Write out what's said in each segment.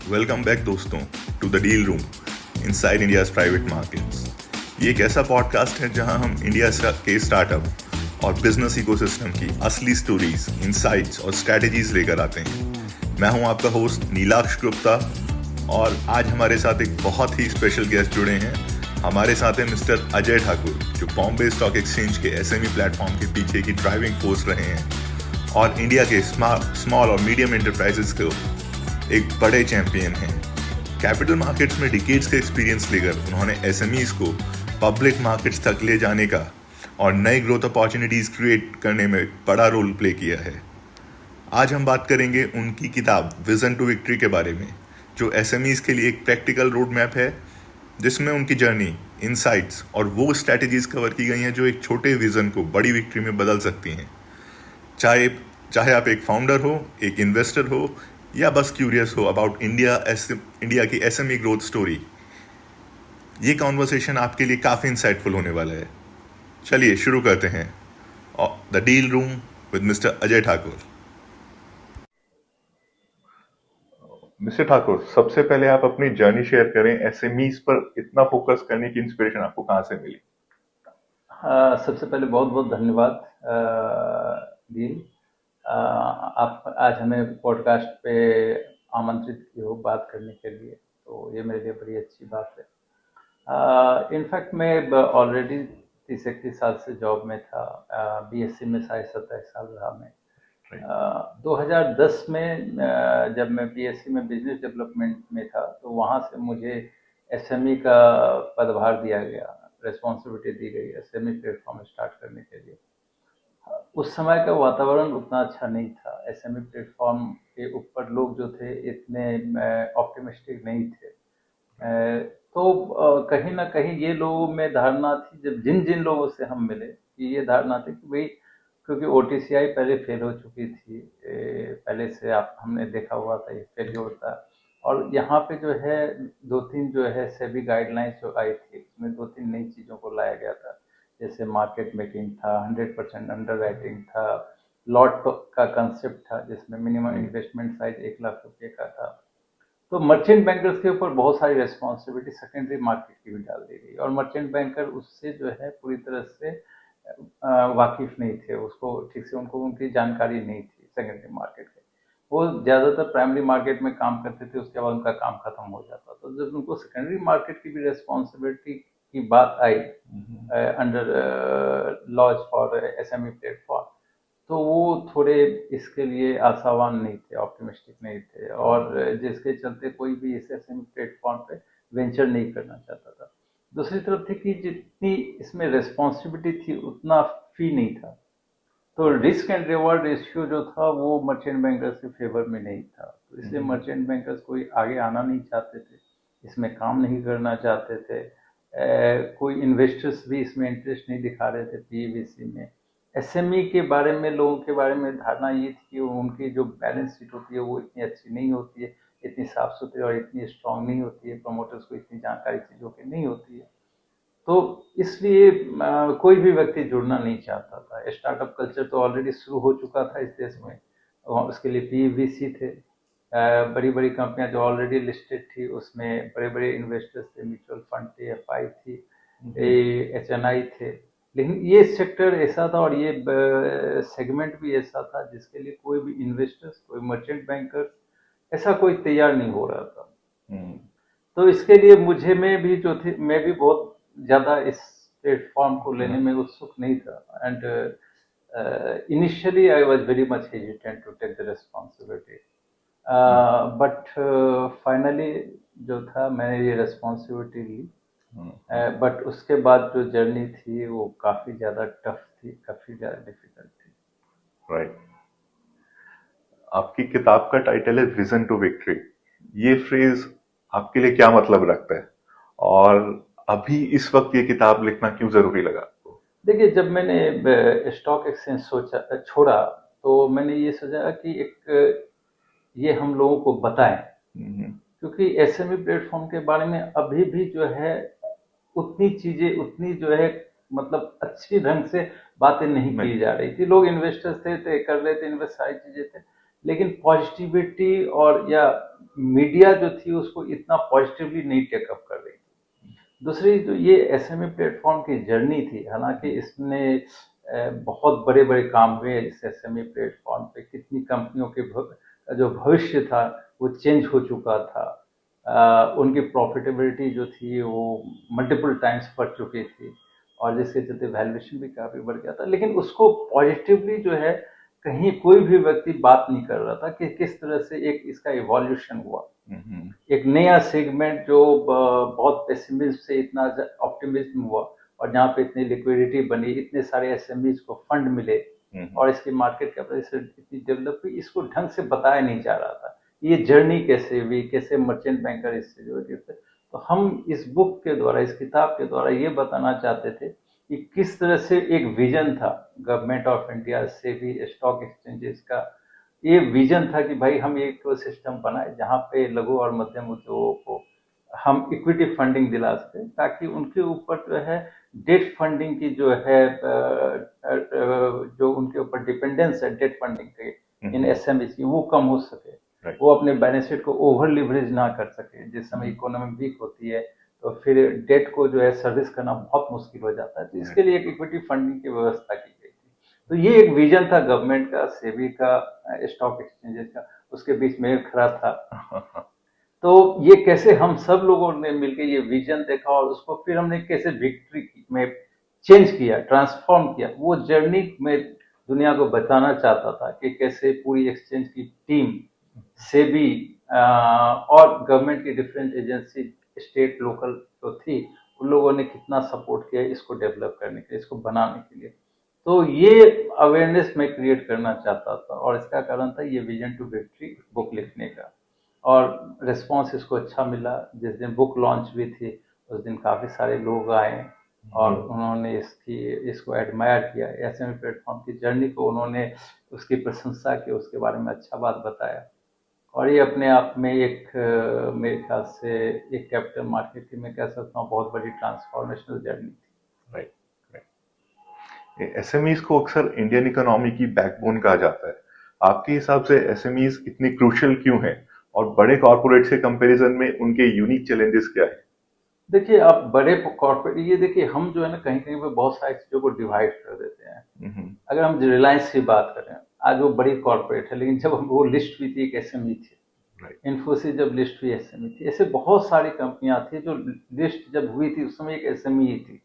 Welcome back दोस्तों to the deal room inside India's private markets. ये एक ऐसा पॉडकास्ट है जहां हम इंडिया के स्टार्टअप और बिजनेस इकोसिस्टम की असली स्टोरीज, इनसाइट्स और स्ट्रैटेजीज लेकर आते हैं। मैं हूं आपका होस्ट नीलाक्ष गुप्ता और आज हमारे साथ एक बहुत ही स्पेशल गेस्ट जुड़े हैं। हमारे साथ है मिस्टर अजय ठाकुर, जो बॉम्बे स्टॉक एक्सचेंज के एसएमई प्लेटफॉर्म के पीछे की ड्राइविंग फोर्स रहे हैं और इंडिया के स्मॉल और मीडियम एंटरप्राइजेस को एक बड़े चैंपियन हैं। कैपिटल मार्केट्स में डिकेड्स का एक्सपीरियंस लेकर उन्होंने एसएमईज को पब्लिक मार्केट्स तक ले जाने का और नई ग्रोथ अपॉर्चुनिटीज क्रिएट करने में बड़ा रोल प्ले किया है। आज हम बात करेंगे उनकी किताब विजन टू विक्ट्री के बारे में, जो एसएमईज के लिए एक प्रैक्टिकल रोड मैप है जिसमें उनकी जर्नी, इनसाइट्स और वो स्ट्रैटेजीज कवर की गई हैं जो एक छोटे विजन को बड़ी विक्ट्री में बदल सकती हैं। चाहे आप एक फाउंडर हो, एक इन्वेस्टर हो या बस क्यूरियस हो अबाउट इंडिया की एसएमई ग्रोथ स्टोरी, ये कॉन्वर्सेशन आपके लिए काफ़ी इंसाइटफुल होने वाला है। चलिए शुरू करते हैं the deal room with mister Ajay Thakur. Mister Thakur, सबसे पहले आप अपनी जर्नी शेयर करें। एसएमईज पर इतना फोकस करने की इंस्पिरेशन आपको कहाँ से मिली? सबसे पहले बहुत बहुत धन्यवाद दीन। आप आज हमें पॉडकास्ट पे आमंत्रित किए हो बात करने के लिए, तो ये मेरे लिए बड़ी अच्छी बात है। इनफैक्ट मैं ऑलरेडी 30-31 साल से जॉब में था। बीएससी में 27 साल रहा मैं। 2010 में जब मैं बीएससी में बिजनेस डेवलपमेंट में था, तो वहाँ से मुझे एसएमई का पदभार दिया गया, रिस्पॉन्सिबिलिटी दी गई एसएमई प्लेटफॉर्म स्टार्ट करने के लिए। उस समय का वातावरण उतना अच्छा नहीं था। एसएमई प्लेटफॉर्म के ऊपर लोग जो थे इतने ऑप्टिमिस्टिक नहीं थे। तो कहीं ना कहीं ये लोगों में धारणा थी, जब जिन जिन लोगों से हम मिले, कि ये धारणा थी कि भाई क्योंकि ओटीसीआई पहले फेल हो चुकी थी, पहले से आप हमने देखा हुआ था ये फेल्योर था। और यहाँ पे जो है 2-3 जो है सेबी गाइडलाइंस जो आई थी, उसमें 2-3 नई चीज़ों को लाया गया था। जैसे मार्केट मेकिंग था, 100% अंडर राइटिंग था, लॉट का कंसेप्ट था जिसमें मिनिमम इन्वेस्टमेंट साइज 1 लाख रुपये का था। तो मर्चेंट बैंकर्स के ऊपर बहुत सारी रिस्पॉन्सिबिलिटी सेकेंडरी मार्केट की भी डाल दी गई, और मर्चेंट बैंकर उससे जो है पूरी तरह से वाकिफ नहीं थे, उसको ठीक से उनको उनकी जानकारी नहीं थी सेकेंडरी मार्केट की। वो ज़्यादातर प्राइमरी मार्केट में काम करते थे, उसके बाद उनका काम खत्म हो जाता। तो जब उनको सेकेंडरी मार्केट की भी रिस्पॉन्सिबिलिटी की बात I under laws for SME platform, तो वो थोड़े इसके लिए आशावान नहीं थे, ऑप्टिमिस्टिक नहीं थे, और जिसके चलते कोई भी इस एसएमई प्लेटफॉर्म पे वेंचर नहीं करना चाहता था। दूसरी तरफ थी कि जितनी इसमें रिस्पॉन्सिबिलिटी थी उतना फी नहीं था, तो रिस्क एंड रिवॉर्ड रेशियो जो था वो मर्चेंट बैंकर्स के फेवर में नहीं था। तो इसलिए मर्चेंट बैंकर्स कोई आगे आना नहीं चाहते थे, इसमें काम नहीं करना चाहते थे। कोई इन्वेस्टर्स भी इसमें इंटरेस्ट नहीं दिखा रहे थे पीवीसी में। एसएमई के बारे में लोगों के बारे में धारणा ये थी कि उनकी जो बैलेंस शीट होती है वो इतनी अच्छी नहीं होती है, इतनी साफ सुथरी और इतनी स्ट्रांग नहीं होती है, प्रमोटर्स को इतनी जानकारी चीज़ों की नहीं होती है। तो इसलिए कोई भी व्यक्ति जुड़ना नहीं चाहता था। स्टार्टअप कल्चर तो ऑलरेडी शुरू हो चुका था इस देश में, और उसके लिए पीवीसी थे, बड़ी बड़ी कंपनियां जो ऑलरेडी लिस्टेड थी, उसमें बड़े बड़े इन्वेस्टर्स थे, म्यूचुअल फंड थे, एफआई थी, एचएनआई थे। लेकिन ये सेक्टर ऐसा था और ये सेगमेंट भी ऐसा था जिसके लिए कोई भी इन्वेस्टर्स, कोई मर्चेंट बैंकर ऐसा कोई तैयार नहीं हो रहा था। तो इसके लिए मुझे मैं भी जो थी, मैं भी बहुत ज़्यादा इस प्लेटफॉर्म को लेने में उत्सुक नहीं था। And initially I was very much hesitant to take the responsibility, but finally जो था मैंने ये रिस्पॉन्सिबिलिटी ली। बट उसके बाद जो जर्नी थी वो काफ़ी ज़्यादा टफ थी, काफ़ी ज़्यादा डिफिकल्ट थी। राइट। आपकी किताब का टाइटल है विजन टू विक्ट्री। ये फ्रेज आपके लिए क्या मतलब रखता है और अभी इस वक्त ये किताब लिखना क्यों जरूरी लगा आपको? देखिए, जब मैंने स्टॉक एक्सचेंज छोड़ा, तो मैंने ये सोचा कि एक ये हम लोगों को बताएं, क्योंकि एसएमई प्लेटफॉर्म के बारे में अभी भी जो है उतनी चीजें, उतनी जो है मतलब अच्छी ढंग से बातें नहीं की जा रही थी। लोग इन्वेस्टर्स थे कर रहे थे इन्वेस्ट, सारी चीजें थे, लेकिन पॉजिटिविटी और या मीडिया जो थी उसको इतना पॉजिटिवली नहीं टेकअप कर रही थी। दूसरी जो ये एसएमई प्लेटफॉर्म की जर्नी थी, हालांकि इसने बहुत बड़े बड़े काम हुए इस एसएमई प्लेटफॉर्म पे, कितनी कंपनियों के जो भविष्य था वो चेंज हो चुका था। उनकी प्रॉफिटेबिलिटी जो थी वो मल्टीपल टाइम्स बढ़ चुकी थी और जिसके चलते वैल्यूएशन भी काफी बढ़ गया था, लेकिन उसको पॉजिटिवली जो है कहीं कोई भी व्यक्ति बात नहीं कर रहा था कि किस तरह से एक इसका इवोल्यूशन हुआ। एक नया सेगमेंट जो बहुत पेसिमिज्म से इतना ऑप्टिमिज्म हुआ और जहाँ पे इतनी लिक्विडिटी बनी, इतने सारे एसएमईज को फंड मिले और इसकी मार्केट कैपेसिटी इतनी डेवलप हुई, इसको ढंग से बताया नहीं जा रहा था। ये जर्नी कैसे हुई, कैसे मर्चेंट बैंकर इससे जुड़े थे। तो हम इस बुक के द्वारा, इस किताब के द्वारा ये बताना चाहते थे कि किस तरह से एक विजन था गवर्नमेंट ऑफ इंडिया से भी, स्टॉक एक्सचेंजेस का ये विजन था कि भाई हम एक सिस्टम बनाए जहाँ पे लघु और मध्यम उद्योगों को हम इक्विटी फंडिंग दिला सके, ताकि उनके ऊपर जो है डेट फंडिंग की जो है जो उनके ऊपर डिपेंडेंस है डेट फंडिंग के इन एसएमई की, वो कम हो सके। वो अपने बैलेंस शीट को ओवर लिवरेज ना कर सके। जिस समय इकोनॉमी वीक होती है तो फिर डेट को जो है सर्विस करना बहुत मुश्किल हो जाता है, तो इसके लिए एक इक्विटी फंडिंग की व्यवस्था की गई थी। तो ये एक विजन था गवर्नमेंट का, सेबी का, स्टॉक एक्सचेंजेस का, उसके बीच में खड़ा था। तो ये कैसे हम सब लोगों ने मिलकर ये विजन देखा और उसको फिर हमने कैसे विक्ट्री में चेंज किया, ट्रांसफॉर्म किया, वो जर्नी में दुनिया को बताना चाहता था कि कैसे पूरी एक्सचेंज की टीम, सेबी और गवर्नमेंट की डिफरेंट एजेंसी, स्टेट लोकल जो थी, उन लोगों ने कितना सपोर्ट किया इसको डेवलप करने के लिए, इसको बनाने के लिए। तो ये अवेयरनेस मैं क्रिएट करना चाहता था और इसका कारण था ये विजन टू विक्ट्री बुक लिखने का। और रिस्पांस इसको अच्छा मिला। जिस दिन बुक लॉन्च हुई थी उस दिन काफ़ी सारे लोग आए और उन्होंने इसको एडमायर किया, एसएमई प्लेटफॉर्म की जर्नी को उन्होंने उसकी प्रशंसा की, उसके बारे में अच्छा बात बताया। और ये अपने आप में एक मेरे ख्याल से एक कैपिटल मार्केट की, मैं कह सकता हूँ, बहुत बड़ी ट्रांसफॉर्मेशनल जर्नी थी। राइट, एसएमईज को अक्सर इंडियन इकोनॉमी की बैकबोन कहा जाता है। आपके हिसाब से एसएमईज इतनी क्रूशियल क्यों हैं और बड़े कॉर्पोरेट्स के कंपैरिजन में उनके यूनिक चैलेंजेस क्या है? देखिए, आप बड़े कॉर्पोरेट, ये देखिए हम जो है ना कहीं कहीं पे बहुत सारी चीजों को डिवाइड कर देते हैं। अगर हम रिलायंस की बात करें, आज वो बड़ी कॉर्पोरेट है, लेकिन जब वो लिस्ट हुई थी एक एसएमई थी। इन्फोसिस जब लिस्ट हुई एसएमई थी। ऐसे बहुत सारी कंपनियां थी जो लिस्ट जब हुई थी उस समय एक एसएमई ही थी,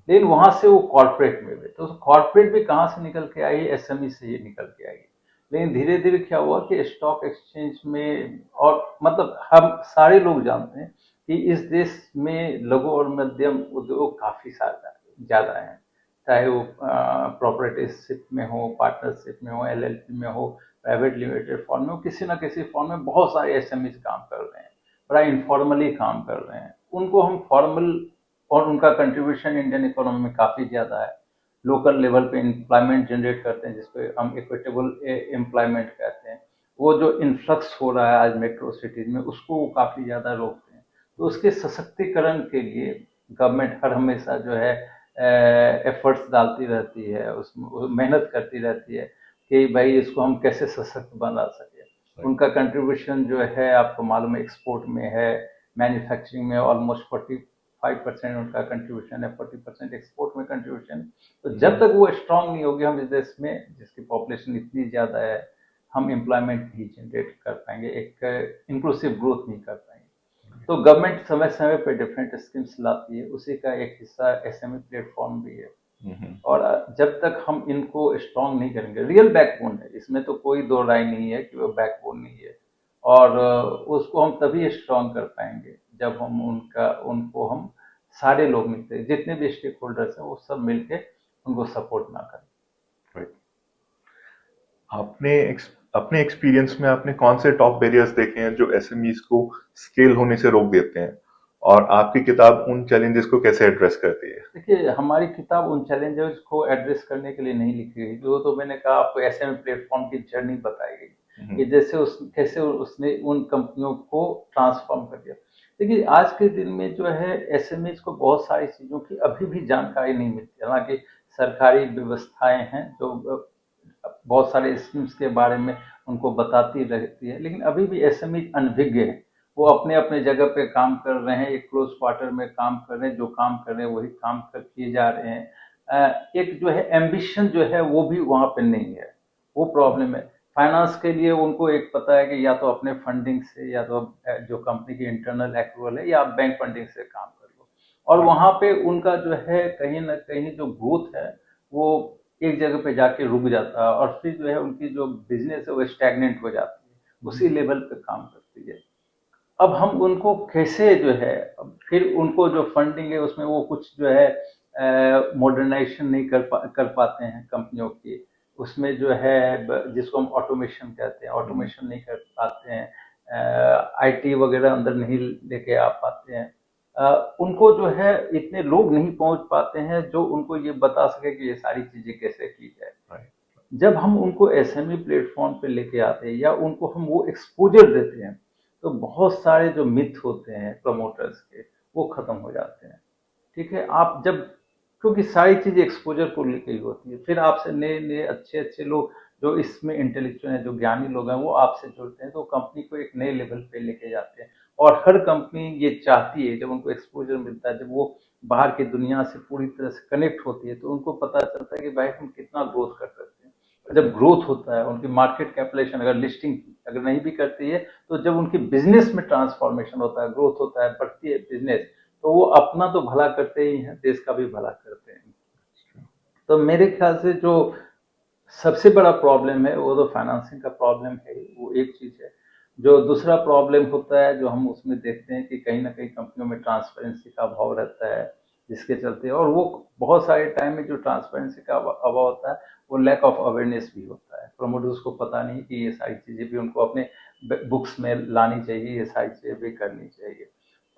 लेकिन वहां से वो कॉर्पोरेट में गए। तो कॉर्पोरेट भी कहाँ से निकल के आई, एसएमई से ही निकल के आई। लेकिन धीरे धीरे क्या हुआ कि स्टॉक एक्सचेंज में, और मतलब हम सारे लोग जानते हैं कि इस देश में लघु और मध्यम उद्योग काफी ज्यादा हैं, चाहे वो प्रोपरेटरशिप में हो, पार्टनरशिप में हो, एलएलपी में हो, प्राइवेट लिमिटेड फॉर्म में हो, किसी ना किसी फॉर्म में बहुत सारे एसएमई काम कर रहे हैं, बड़ा इनफॉर्मली काम कर रहे हैं। उनको हम फॉर्मल, और उनका कंट्रीब्यूशन इंडियन इकोनॉमी में काफी ज्यादा है। लोकल लेवल पे एम्प्लॉयमेंट जनरेट करते हैं, जिसको हम इक्विटेबल एम्प्लॉयमेंट कहते हैं। वो जो इन्फ्लक्स हो रहा है आज मेट्रो सिटीज में, उसको वो काफी ज्यादा रोकते हैं। तो उसके सशक्तिकरण के लिए गवर्नमेंट हर हमेशा जो है एफर्ट्स डालती रहती है, उसमें मेहनत करती रहती है कि भाई इसको हम कैसे सशक्त बना सके। उनका कंट्रीब्यूशन जो है आपको मालूम है एक्सपोर्ट में है, मैन्युफैक्चरिंग में ऑलमोस्ट 45% उनका कंट्रीब्यूशन है, 40% एक्सपोर्ट में कंट्रीब्यूशन। तो जब तक वो स्ट्रांग नहीं होगी, हम इस देश में जिसकी पॉपुलेशन इतनी ज्यादा है, हम एम्प्लॉयमेंट नहीं जनरेट कर पाएंगे, एक इंक्लूसिव ग्रोथ नहीं कर पाएंगे। तो गवर्नमेंट समय समय पे डिफरेंट स्कीम्स लाती है, उसी का एक हिस्सा एसएमई प्लेटफॉर्म भी है। और जब तक हम इनको स्ट्रांग नहीं करेंगे, रियल बैकबोन है, इसमें तो कोई दो राय नहीं है कि वो बैकबोन नहीं है, और उसको हम तभी स्ट्रांग कर पाएंगे जब हम उनको हम सारे लोग मिलते हैं, जितने भी स्टेक होल्डर्स हैं वो सब मिलके उनको सपोर्ट ना करें। अपने एक्सपीरियंस में आपने कौन से टॉप बैरियर्स देखे हैं जो एसएमईज को स्केल होने से रोक देते हैं, और आपकी किताब उन चैलेंजेस को कैसे एड्रेस करती है? देखिए, हमारी किताब उन चैलेंजेस को एड्रेस करने के लिए नहीं लिखी गई, जो तो मैंने कहा आपको, एसएमई प्लेटफॉर्म की जर्नी बताई गई कि जैसे कैसे उसने उन कंपनियों को ट्रांसफॉर्म कर दिया। देखिए, आज के दिन में जो है एसएमईज को बहुत सारी चीजों की अभी भी जानकारी नहीं मिलती। हालांकि सरकारी व्यवस्थाएं हैं जो बहुत सारे स्कीम्स के बारे में उनको बताती रहती है। लेकिन अभी भी एसएमई अनभिज्ञ है, वो अपने अपने जगह पे काम कर रहे हैं, एक क्लोज क्वार्टर में काम कर रहे हैं, जो काम कर रहे हैं वही काम कर किए जा रहे हैं। एक जो है एम्बिशन जो है वो भी वहाँ पे नहीं है, वो प्रॉब्लम है। फाइनेंस के लिए उनको एक पता है कि या तो अपने फंडिंग से, या तो जो कंपनी की इंटरनल एक्रूवल है, या आप बैंक फंडिंग से काम कर लो। और वहाँ पे उनका जो है कहीं ना कहीं जो ग्रोथ है वो एक जगह पे जाके रुक जाता है, और फिर जो है उनकी जो बिजनेस है वो स्टैग्नेंट हो जाती है, उसी लेवल पे काम करती है। अब हम उनको कैसे जो है, फिर उनको जो फंडिंग है उसमें वो कुछ जो है मॉडर्नाइजेशन नहीं कर पाते हैं कंपनियों की, उसमें जो है जिसको हम ऑटोमेशन कहते हैं, ऑटोमेशन नहीं कर पाते हैं, आईटी वगैरह अंदर नहीं लेके आ पाते हैं। उनको जो है इतने लोग नहीं पहुंच पाते हैं जो उनको ये बता सके कि ये सारी चीजें कैसे की जाए। जब हम उनको एसएमई प्लेटफॉर्म पे लेके आते हैं या उनको हम वो एक्सपोजर देते हैं, तो बहुत सारे जो मिथ होते हैं प्रमोटर्स के वो खत्म हो जाते हैं। ठीक है, आप जब, क्योंकि सारी चीजें एक्सपोजर को लेके ही होती है, फिर आपसे नए नए अच्छे अच्छे लोग जो इसमें इंटेलेक्चुअल हैं, जो ज्ञानी लोग हैं, वो आपसे जुड़ते हैं, तो कंपनी को एक नए लेवल पे लेके जाते हैं। और हर कंपनी ये चाहती है, जब उनको एक्सपोजर मिलता है, जब वो बाहर की दुनिया से पूरी तरह से कनेक्ट होती है, तो उनको पता चलता है कि भाई हम कितना ग्रोथ कर सकते हैं। जब ग्रोथ होता है, उनकी मार्केट कैपिटलाइजेशन अगर लिस्टिंग अगर नहीं भी करती है, तो जब उनकी बिजनेस में ट्रांसफॉर्मेशन होता है, ग्रोथ होता है, बढ़ती है बिजनेस, तो वो अपना तो भला करते ही हैं, देश का भी भला करते हैं। तो मेरे ख्याल से जो सबसे बड़ा प्रॉब्लम है वो तो फाइनेंसिंग का प्रॉब्लम है ही, वो एक चीज है। जो दूसरा प्रॉब्लम होता है जो हम उसमें देखते हैं कि कहीं ना कहीं कंपनियों में ट्रांसपेरेंसी का अभाव रहता है, जिसके चलते, और वो बहुत सारे टाइम में जो ट्रांसपेरेंसी का अभाव होता है वो लैक ऑफ अवेयरनेस भी होता है। प्रमोटर्स को पता नहीं कि ये सारी चीजें भी उनको अपने बुक्स में लानी चाहिए, ये सारी चीजें भी करनी चाहिए।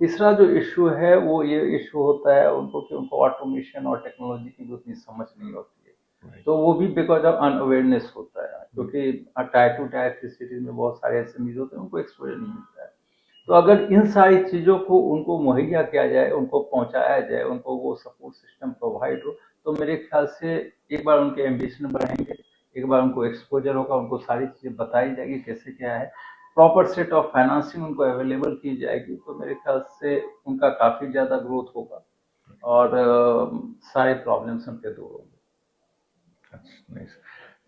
तीसरा जो इशू है वो ये इशू होता है उनको कि उनको ऑटोमेशन और टेक्नोलॉजी की भी उतनी समझ नहीं होती है, तो वो भी बिकॉज ऑफ अनअवेयरनेस होता है, क्योंकि टायर टू टायर की सिटीज में बहुत सारे एसएमईज होते हैं, उनको एक्सपोजर नहीं मिलता है। तो अगर इन सारी चीजों को उनको मुहैया किया जाए, उनको पहुंचाया जाए, उनको वो सपोर्ट सिस्टम प्रोवाइड हो, तो मेरे ख्याल से एक बार उनके एम्बिशन बढ़ेंगे, एक बार उनको एक्सपोजर होगा, उनको सारी चीजें बताई जाएगी कैसे क्या है, प्रॉपर सेट ऑफ फाइनेंसिंग उनको अवेलेबल की जाएगी, तो मेरे ख्याल से उनका काफी ज्यादा ग्रोथ होगा और सारे प्रॉब्लम्स उनके दूर होंगे।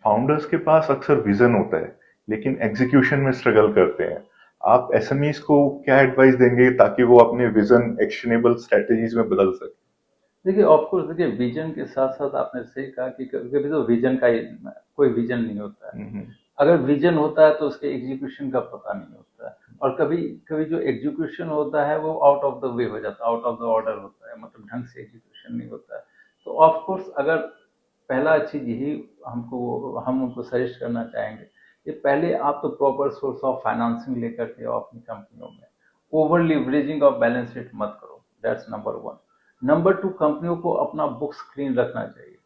फाउंडर्स के पास अक्सर विजन होता है लेकिन एग्जीक्यूशन में स्ट्रगल करते हैं। आप एसएमईज को क्या एडवाइस देंगे ताकि वो अपने विजन एक्शनेबल स्ट्रेटजीज में बदल सके? देखिए, ऑफकोर्स, देखिए विजन के साथ साथ आपने सही कहा कि कभी कभी तो विजन का कोई विजन नहीं होता है। अगर विजन होता है तो उसके एग्जीक्यूशन का पता नहीं होता है, और कभी कभी जो एग्जीक्यूशन होता है वो आउट ऑफ द वे हो जाता है, आउट ऑफ द ऑर्डर होता है, मतलब ढंग से एग्जीक्यूशन नहीं होता है। तो ऑफ कोर्स अगर पहला चीज यही हम उनको सजेस्ट करना चाहेंगे कि पहले आप तो प्रॉपर सोर्स ऑफ फाइनेंसिंग लेकर के आओ अपनी कंपनियों में, over leveraging of balance sheet मत करो, that's number one. Number two, कंपनियों को अपना बुक्स क्लीन रखना चाहिए,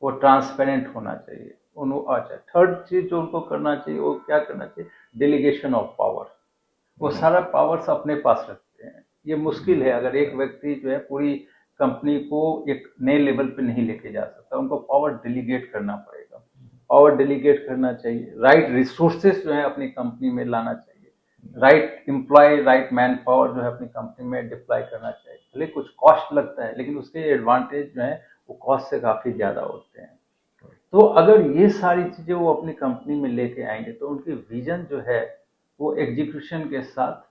वो ट्रांसपेरेंट होना चाहिए। अच्छा, थर्ड चीज जो उनको करना चाहिए वो क्या करना चाहिए, डेलीगेशन ऑफ पावर। वो सारा पावर्स अपने पास रखते हैं। ये मुश्किल है, अगर एक व्यक्ति जो है पूरी कंपनी को एक नए लेवल पे नहीं लेके जा सकता, उनको पावर डेलीगेट करना पड़ेगा। पावर डेलीगेट करना चाहिए, राइट रिसोर्सेस जो है अपनी कंपनी में लाना चाहिए, right employ, right man power जो है अपनी कंपनी में डिप्लॉय करना चाहिए। भले कुछ कॉस्ट लगता है लेकिन उसके एडवांटेज जो है वो कॉस्ट से काफी ज्यादा होते हैं। तो अगर ये सारी चीजें वो अपनी कंपनी में लेके आएंगे तो उनकी विजन जो है वो एग्जीक्यूशन के साथ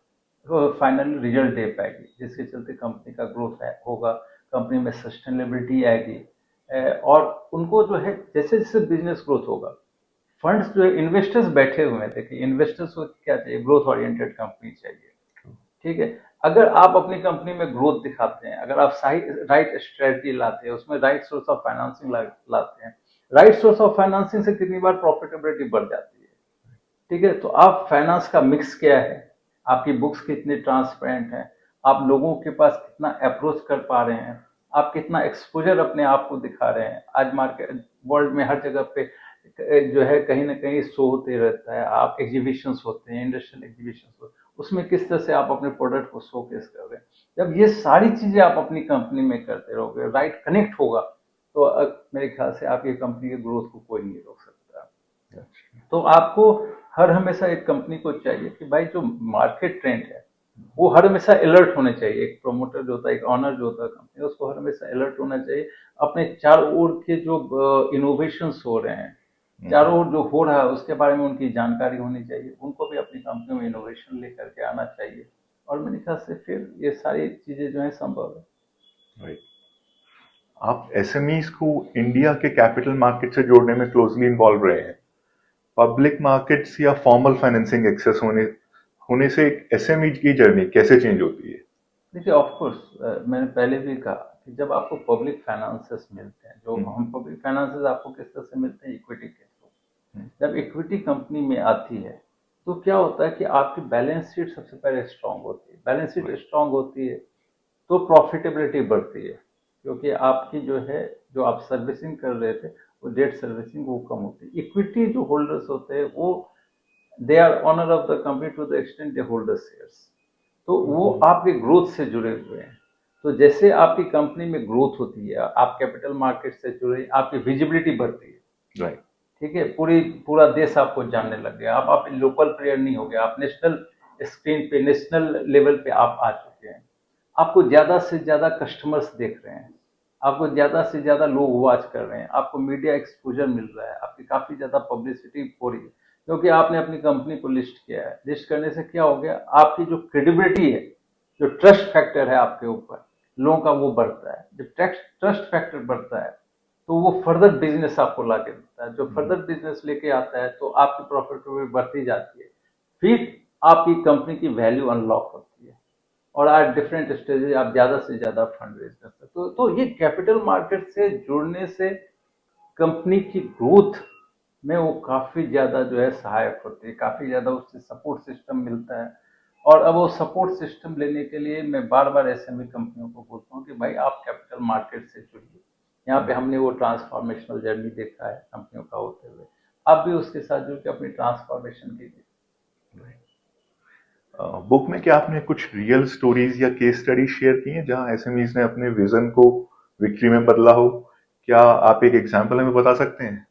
फाइनल रिजल्ट दे पाएगी, जिसके चलते कंपनी का ग्रोथ होगा, कंपनी में सस्टेनेबिलिटी आएगी। और उनको जो है जैसे जैसे बिजनेस ग्रोथ होगा, फंड्स जो है, इन्वेस्टर्स बैठे हुए हैं, देखिए इन्वेस्टर्स को क्या चाहिए, ग्रोथ ओरिएंटेड कंपनी चाहिए। ठीक है, अगर आप अपनी कंपनी में ग्रोथ दिखाते हैं, अगर आप सही राइट स्ट्रेटजी लाते हैं, उसमें राइट सोर्स ऑफ फाइनेंसिंग लाते हैं, राइट सोर्स ऑफ फाइनेंसिंग से कितनी बार प्रॉफिटेबिलिटी बढ़ जाती है। ठीक है, तो आप फाइनेंस का मिक्स क्या है, आपकी बुक्स कितनी ट्रांसपेरेंट हैं, आप लोगों के पास कितना अप्रोच कर पा रहे हैं, आप कितना एक्सपोजर अपने आप को दिखा रहे हैं। आज मार्केट वर्ल्ड में हर जगह पे जो है कहीं ना कहीं शो होते रहता है, आप एग्जीबिशंस होते हैं, इंडस्ट्रियल एग्जीबिशंस होते हैं, उसमें किस तरह से आप अपने प्रोडक्ट को शोकेस कर रहे हैं। जब ये सारी चीजें आप अपनी कंपनी में करते रहोगे, राइट कनेक्ट होगा, तो मेरे ख्याल से आपकी कंपनी के ग्रोथ को कोई नहीं रोक सकता। तो आपको हर हमेशा एक कंपनी को चाहिए कि भाई जो मार्केट ट्रेंड है वो हर हमेशा अलर्ट होने चाहिए। एक प्रोमोटर जो होता है, एक ऑनर जो होता है कंपनी, उसको हर हमेशा अलर्ट होना चाहिए। अपने चारों ओर के जो इनोवेशंस हो रहे हैं, चारों ओर जो हो रहा है उसके बारे में उनकी जानकारी होनी चाहिए। उनको भी अपनी कंपनी में इनोवेशन लेकर के आना चाहिए, और मेरे ख्याल से फिर ये सारी चीजें जो है संभव है। राइट। आप एसएमईज को इंडिया के कैपिटल मार्केट से जोड़ने में क्लोजली इन्वॉल्व रहे हैं। पब्लिक मार्केट्स या फॉर्मल फाइनेंसिंग एक्सेस होने से एक एसएमई की जर्नी कैसे चेंज होती है? देखिए, ऑफ कोर्स मैंने पहले भी कहा कि जब आपको पब्लिक फाइनेंसेस मिलते हैं, जो हम पब्लिक फाइनेंसेस आपको किस तरह से मिलते हैं, इक्विटी के थ्रू। जब इक्विटी कंपनी में आती है तो क्या होता है कि आपकी बैलेंस शीट सबसे पहले स्ट्रांग होती है। बैलेंस शीट स्ट्रांग होती है तो प्रॉफिटेबिलिटी बढ़ती है, क्योंकि आपकी जो है, जो आप सर्विसिंग कर रहे थे, वो डेट सर्विसिंग वो कम होती है। इक्विटी जो होल्डर्स होते हैं वो they are owner of the company to the extent they hold the shares, तो वो आपके ग्रोथ से जुड़े हुए हैं। तो जैसे आपकी कंपनी में ग्रोथ होती है, आप कैपिटल मार्केट से जुड़े, आपकी विजिबिलिटी बढ़ती है। राइट। ठीक है, पूरा देश आपको जानने लग गया। आप लोकल प्लेयर नहीं हो गया, आप नेशनल स्क्रीन पे, नेशनल लेवल पे आप आ चुके हैं। आपको ज्यादा से ज्यादा कस्टमर्स देख रहे हैं, आपको ज्यादा से ज्यादा लोग वॉच कर रहे हैं, आपको मीडिया एक्सपोजर मिल रहा है, आपकी काफी ज्यादा पब्लिसिटी हो रही है, क्योंकि आपने अपनी कंपनी को लिस्ट किया है। लिस्ट करने से क्या हो गया, आपकी जो क्रेडिबिलिटी है, जो ट्रस्ट फैक्टर है आपके ऊपर लोगों का, वो बढ़ता है। जब ट्रस्ट फैक्टर बढ़ता है तो वो फर्दर बिजनेस आपको ला के देता है। जो फर्दर बिजनेस लेके आता है तो आपकी प्रॉफिटेबिलिटी बढ़ती जाती है। फिर आपकी कंपनी की वैल्यू अनलॉक होती है, और आज डिफरेंट स्टेजेस आप ज्यादा से ज्यादा फंड रेज कर सकते हो। तो ये कैपिटल मार्केट से जुड़ने से कंपनी की ग्रोथ में वो काफी ज्यादा जो है सहायक होती है, काफी ज्यादा उससे सपोर्ट सिस्टम मिलता है। और अब वो सपोर्ट सिस्टम लेने के लिए मैं बार बार एसएमई कंपनियों को बोलता हूँ कि भाई आप कैपिटल मार्केट से जुड़िए। यहाँ पे हमने वो ट्रांसफॉर्मेशनल जर्नी देखा है कंपनियों का होते हुए, आप भी उसके साथ जुड़ के अपनी ट्रांसफॉर्मेशन कीजिए। बुक में क्या आपने कुछ रियल स्टोरीज या केस स्टडी शेयर की हैं जहां एसएमईज ने अपने विजन को विक्ट्री में बदला हो? क्या आप एक एग्जांपल हमें बता सकते हैं?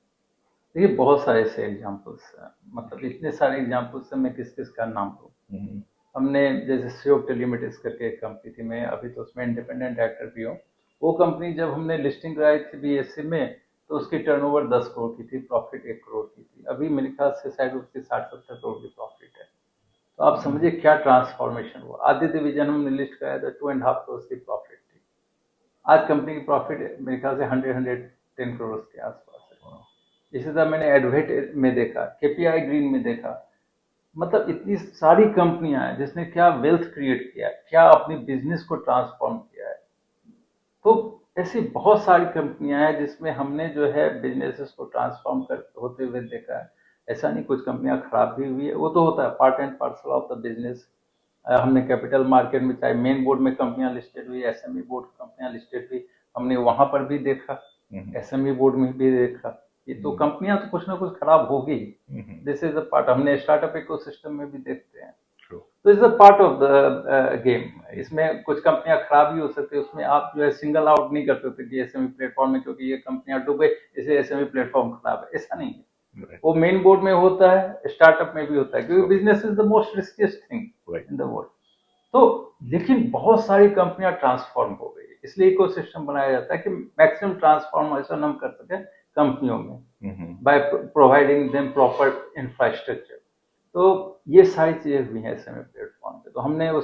देखिए, बहुत सारे ऐसे एग्जाम्पल्स हैं, मतलब इतने सारे एग्जाम्पल्स से मैं किस किस का नाम दूँ। हमने जैसे श्योक टेलीमेटिक्स करके एक कंपनी थी, मैं अभी तो उसमें इंडिपेंडेंट डायरेक्टर भी हूँ। वो कंपनी जब हमने लिस्टिंग कराई थी बीएससी में, तो उसकी टर्नओवर 10 करोड़ की थी, प्रॉफिट 1 करोड़ की थी। अभी मेरे ख्याल से शायद उसकी 60-70 करोड़ की प्रॉफिट है। तो आप समझिए क्या ट्रांसफॉर्मेशन हुआ। आदि डिवीजन हमने लिस्ट कराया था, 2.5 करोड़ की प्रॉफिट थी। आज कंपनी की प्रॉफिट मेरे ख्याल से 110 करोड़ के आसपास है। इसी तरह मैंने एडवेट में देखा, केपीआई ग्रीन में देखा। मतलब इतनी सारी कंपनियां हैं जिसने क्या वेल्थ क्रिएट किया है, क्या अपनी बिजनेस को ट्रांसफॉर्म किया है। तो ऐसी बहुत सारी कंपनियां हैं जिसमें हमने जो है बिजनेसेस को ट्रांसफॉर्म कर होते हुए देखा है। ऐसा नहीं, कुछ कंपनियां खराब भी हुई है, वो तो होता है, part and parcel of the business. हमने कैपिटल मार्केट में, चाहे मेन बोर्ड में कंपनियां लिस्टेड हुई, एसएमई बोर्ड कंपनियां लिस्टेड हुई, हमने वहां पर भी देखा, एसएमई बोर्ड में भी देखा। ये तो कंपनियां तो कुछ ना कुछ खराब होगी, दिस इज अ पार्ट। हमने स्टार्टअप इकोसिस्टम में भी देखते हैं, तो is a part of the game. इसमें कुछ कंपनियां खराब भी हो सकती है, उसमें आप जो है सिंगल आउट नहीं कर सकते कि एसएमई प्लेटफॉर्म में क्योंकि ये कंपनियां डूबे इसलिए एसएमई प्लेटफॉर्म खराब है, ऐसा नहीं है। वो मेन बोर्ड में होता है, स्टार्टअप में भी होता है, क्योंकि business is the most riskiest thing in the world. तो लेकिन बहुत सारी कंपनियां ट्रांसफॉर्म हो गई, इसलिए इकोसिस्टम बनाया जाता है कि मैक्सिमम ट्रांसफॉर्मेशन हम कर सकें कंपनियों में, by providing them proper infrastructure. तो ये सारी चीजें हुई हैं एसएमई प्लेटफॉर्म पे। तो हमने उन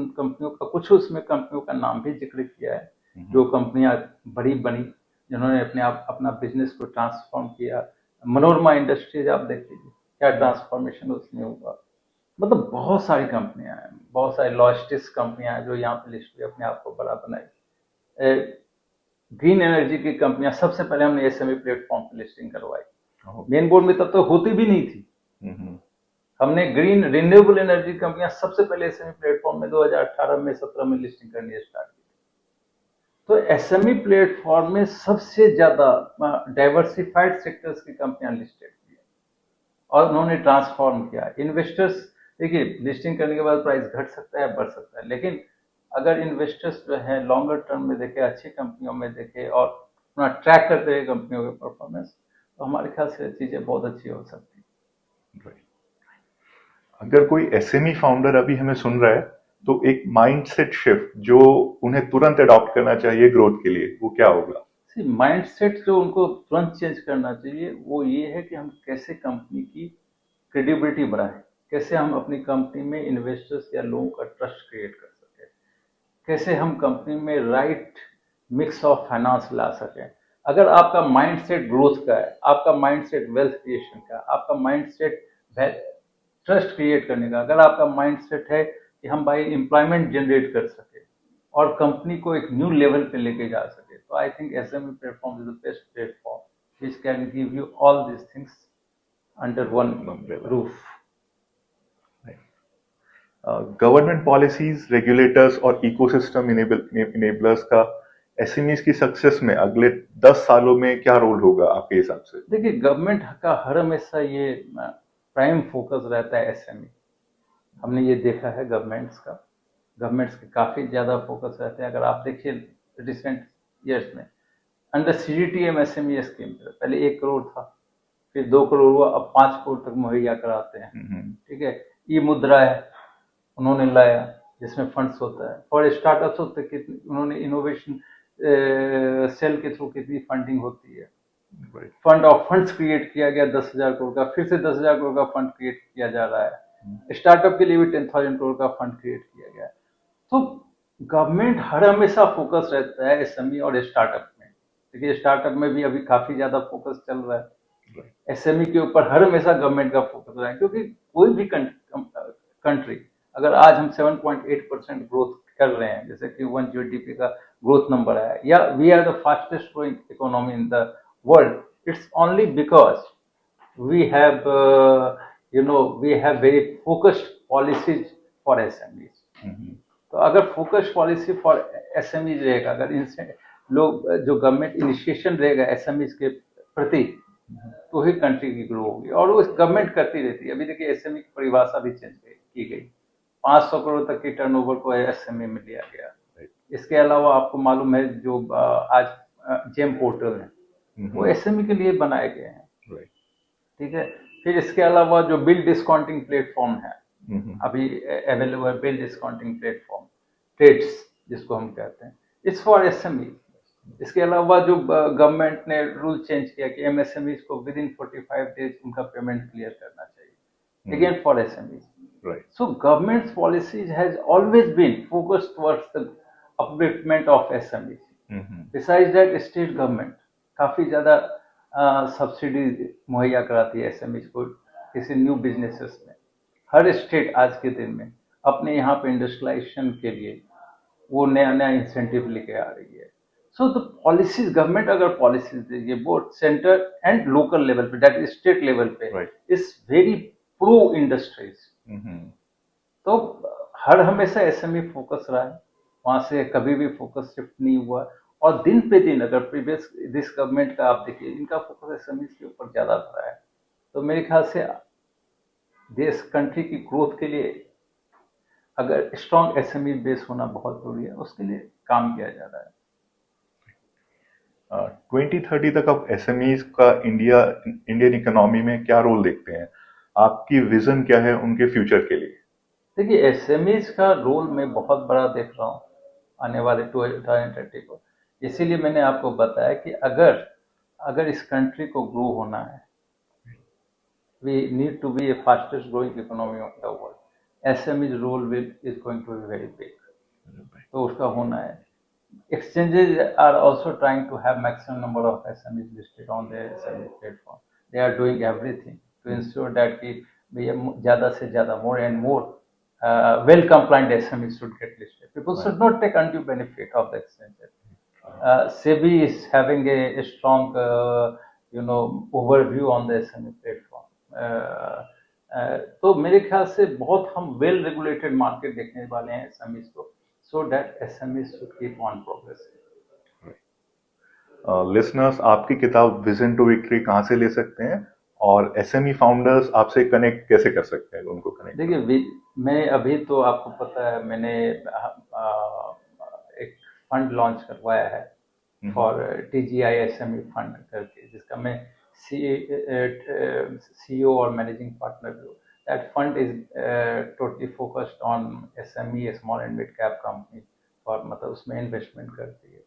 कंपनियों का, कुछ उसमें कंपनियों का नाम भी जिक्र किया है, जो कंपनियां बड़ी बनी, जिन्होंने अपना बिजनेस को ट्रांसफॉर्म किया। मनोरमा इंडस्ट्रीज आप देख लीजिए, क्या ट्रांसफॉर्मेशन उसमें हुआ। मतलब बहुत सारी कंपनियां हैं, बहुत सारी लॉजिस्टिक्स कंपनियां हैं जो यहाँ पे लिस्ट हुई, अपने आप को बड़ा बनाई। ग्रीन एनर्जी की कंपनियां सबसे पहले हमने एसएमई प्लेटफॉर्म पे लिस्टिंग करवाई। मेन बोर्ड में तब तो होती भी नहीं थी। हमने ग्रीन रिन्यूएबल एनर्जी कंपनियां सबसे पहले एसएमई प्लेटफॉर्म में 2018 में 17 में लिस्टिंग करनी स्टार्ट की। तो एसएमई प्लेटफॉर्म में सबसे ज्यादा डाइवर्सिफाइड सेक्टर्स की कंपनियां लिस्टेड की है, और उन्होंने ट्रांसफॉर्म किया। इन्वेस्टर्स, देखिए लिस्टिंग करने के बाद प्राइस घट सकता है, बढ़ सकता है, लेकिन अगर इन्वेस्टर्स जो है लॉन्गर टर्म में देखे, अच्छी कंपनियों में देखे और अपना ट्रैक करते हुए कंपनियों के परफॉर्मेंस, तो हमारे ख्याल से चीजें बहुत अच्छी हो सकती है। Right. अगर कोई एसएमई फाउंडर अभी हमें सुन रहा है तो एक माइंडसेट शिफ्ट जो उन्हें तुरंत अडॉप्ट करना चाहिए ग्रोथ के लिए, वो क्या होगा? माइंडसेट जो उनको तुरंत चेंज करना चाहिए वो ये है कि हम कैसे कंपनी की क्रेडिबिलिटी बढ़ाएं, कैसे हम अपनी कंपनी में इन्वेस्टर्स या लोगों का ट्रस्ट क्रिएट कर सकें, कैसे हम कंपनी में राइट मिक्स ऑफ फाइनेंस ला सकें। अगर आपका माइंडसेट ग्रोथ का है, आपका माइंडसेट वेल्थ क्रिएशन का, आपका माइंडसेट ट्रस्ट क्रिएट करने का, अगर आपका माइंडसेट है कि हम भाई एम्प्लॉयमेंट जनरेट कर सके और कंपनी को एक न्यू लेवल पे लेके जा सके, तो I think SME platform is the best platform which can give you all this things under one roof. Government policies, regulators और इकोसिस्टम इनेबलर्स का एसएमईज की सक्सेस में अगले 10 सालों में क्या रोल होगा आपके हिसाब से? देखिए, गवर्नमेंट का हर हमेशा ये प्राइम फोकस रहता है एसएमई। हमने ये देखा है गवर्नमेंट्स के काफ़ी ज़्यादा फोकस रहते हैं। अगर आप देखिए रिसेंट ईयर्स में अंडर सीडीटीएम एसएमई स्कीम पहले 1 करोड़ था, फिर 2 करोड़ हुआ, अब 5 करोड़ तक मुहैया कराते हैं। ठीक है, ई मुद्रा है उन्होंने लाया जिसमें फंड्स होता है, फॉर स्टार्टअप्स होते कितनी उन्होंने इनोवेशन सेल के थ्रू कितनी फंडिंग होती है। फंड ऑफ फंड्स क्रिएट किया गया 10,000 करोड़ का, फिर से 10,000 करोड़ का फंड क्रिएट किया जा रहा है। स्टार्टअप के लिए भी 10,000 करोड़ का फंड क्रिएट किया गया। तो गवर्नमेंट हर हमेशा फोकस रहता है एसएमई और स्टार्टअप में। देखिए, स्टार्टअप में भी अभी काफी ज्यादा फोकस चल रहा है, एसएमई के ऊपर हर हमेशा गवर्नमेंट का फोकस रहा है, क्योंकि कोई भी कंट्री अगर आज हम 7.8% ग्रोथ कर रहे हैं, जैसे कि 1 जीडीपी का ग्रोथ नंबर है, या we are the fastest growing economy in the world, it's only because we have we have very focused policies for SMEs। तो अगर फोकस पॉलिसी फॉर एसएमईज रहेगा, अगर इनसे लोग जो गवर्नमेंट इनिशिएशन रहेगा एसएमईज के प्रति, तो ही कंट्री की ग्रो होगी। और वो गवर्नमेंट करती रहती है। अभी देखिए, एसएमई की परिभाषा भी चेंज की गई, 500 करोड़ तक की टर्नओवर को एसएमई में लिया गया। इसके अलावा आपको मालूम है जो आज जेम पोर्टल है वो एसएमई के लिए बनाए गए हैं। ठीक है, फिर इसके अलावा जो बिल डिस्काउंटिंग प्लेटफॉर्म है अभी available, bill discounting platform trades जिसको हम कहते हैं, इट्स फॉर एसएमई। इसके अलावा जो गवर्नमेंट ने रूल चेंज किया कि एमएसएमईज को विद इन 45 डेज उनका पेमेंट क्लियर करना चाहिए, again for SMEs. So government's policies has always been focused towards the upliftment of SMEs. Besides that, state government काफी ज्यादा सब्सिडी मुहैया कराती है एसएमईज को किसी न्यू बिजनेसेस में। हर स्टेट आज के दिन में अपने यहाँ पे इंडस्ट्रियलाइजेशन के लिए वो नया नया इंसेंटिव लेके आ रही है। सो द पॉलिसीज, गवर्नमेंट अगर पॉलिसीज देगी both centre and local level पे, दैट इज स्टेट लेवल पे, इज वेरी प्रो इंडस्ट्रीज। तो हर हमेशा एसएमई फोकस रहा है, वहां से कभी भी फोकस शिफ्ट नहीं हुआ। और दिन पे दिन अगर प्रीवियस दिस गवर्नमेंट का आप देखिए, इनका फोकस एसएमई के ऊपर ज्यादा रहा है। तो मेरे ख्याल से देश कंट्री की ग्रोथ के लिए अगर स्ट्रॉन्ग एसएमई बेस होना बहुत जरूरी है, उसके लिए काम किया जा रहा है। 2030 तक आप एसएमईज का इंडियन इकोनॉमी में क्या रोल देखते हैं? आपकी विजन क्या है उनके फ्यूचर के लिए? देखिए, एसएमईज का रोल मैं बहुत बड़ा देख रहा हूँ आने वाले 2030 को। इसीलिए मैंने आपको बताया कि अगर इस कंट्री को ग्रो होना है, we need to be a fastest growing economy of the world, SMEs role is going to be very big. तो उसका होना है। Exchanges are also trying to have maximum number of SMEs listed on their SME platform. They are doing everything to ensure that कि ज़्यादा से ज़्यादा more and more well compliant SMEs should get listed. People should not take undue benefit of the exchanges. SEBI is having a strong overview on the SME platform. तो मेरे ख्याल से बहुत हम वेल रेगुलेटेड मार्केट देखने वाले हैं SMEs को, so that SMEs should keep on progressing. Listeners, आपकी किताब विजन टू विक्ट्री कहाँ से ले सकते हैं और एसएमई फाउंडर्स आपसे कनेक्ट कैसे कर सकते हैं? उनको कनेक्ट देखिए, मैं अभी तो आपको पता है मैंने एक फंड लॉन्च करवाया है फॉर टीजीआई एसएमई फंड करके, जिसका मैं CEO or managing partner view. That fund is totally focused on SME, small and mid cap company, और मतलब उसमें investment करती है.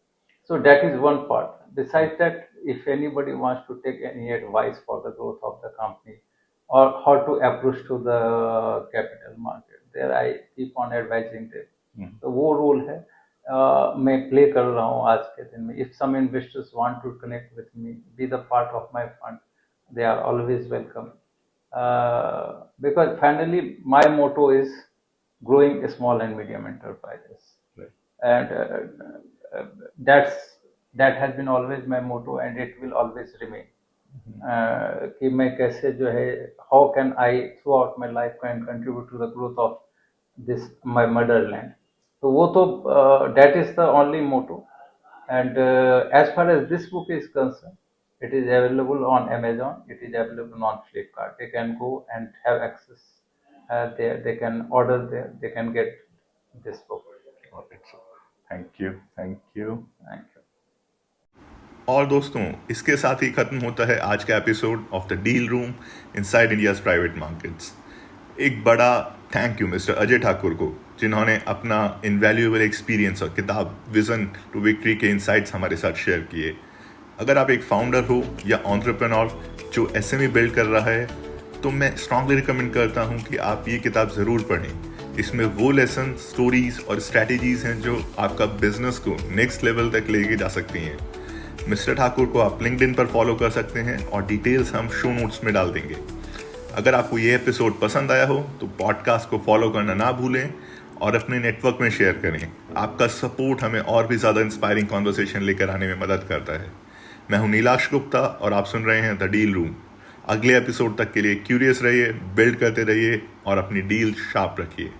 So that is one part. Besides that, if anybody wants to take any advice for the growth of the company or how to approach to the capital market, there I keep on advising them. तो वो role है मैं play कर रहा हूँ आज के दिन में. If some investors want to connect with me, be the part of my fund, they are always welcome. Because finally my motto is growing small and medium enterprises. Right. And that has been always my motto and it will always remain. कि मैं कैसे जो है how can I throughout my life can contribute to the growth of this my motherland. तो वो तो that is the only motto. And as far as this book is concerned, it is available on Amazon, it is available on Flipkart. They can go and have access there, they can order there, they can get this book. Thank you. और दोस्तों, इसके साथ ही खत्म होता है आज का episode of the deal room inside India's private markets. एक बड़ा thank you mister Ajay Thakur को, जिन्होंने अपना इनवैल्यूएबल एक्सपीरियंस और किताब विजन टू विक्ट्री के इनसाइट्स हमारे साथ शेयर किए. अगर आप एक फाउंडर हो या एंटरप्रेन्योर जो SME बिल्ड कर रहा है, तो मैं स्ट्रांगली रिकमेंड करता हूं कि आप ये किताब ज़रूर पढ़ें. इसमें वो लेसन, स्टोरीज और स्ट्रैटेजीज हैं जो आपका बिजनेस को नेक्स्ट लेवल तक लेके जा सकती हैं. मिस्टर ठाकुर को आप लिंक्डइन पर फॉलो कर सकते हैं और डिटेल्स हम शो नोट्स में डाल देंगे. अगर आपको ये एपिसोड पसंद आया हो तो पॉडकास्ट को फॉलो करना ना भूलें और अपने नेटवर्क में शेयर करें. आपका सपोर्ट हमें और भी ज़्यादा इंस्पायरिंग कॉन्वर्सेशन लेकर आने में मदद करता है. मैं हूं नीलाक्ष गुप्ता और आप सुन रहे हैं द डील रूम. अगले एपिसोड तक के लिए क्यूरियस रहिए, बिल्ड करते रहिए और अपनी डील शार्प रखिए.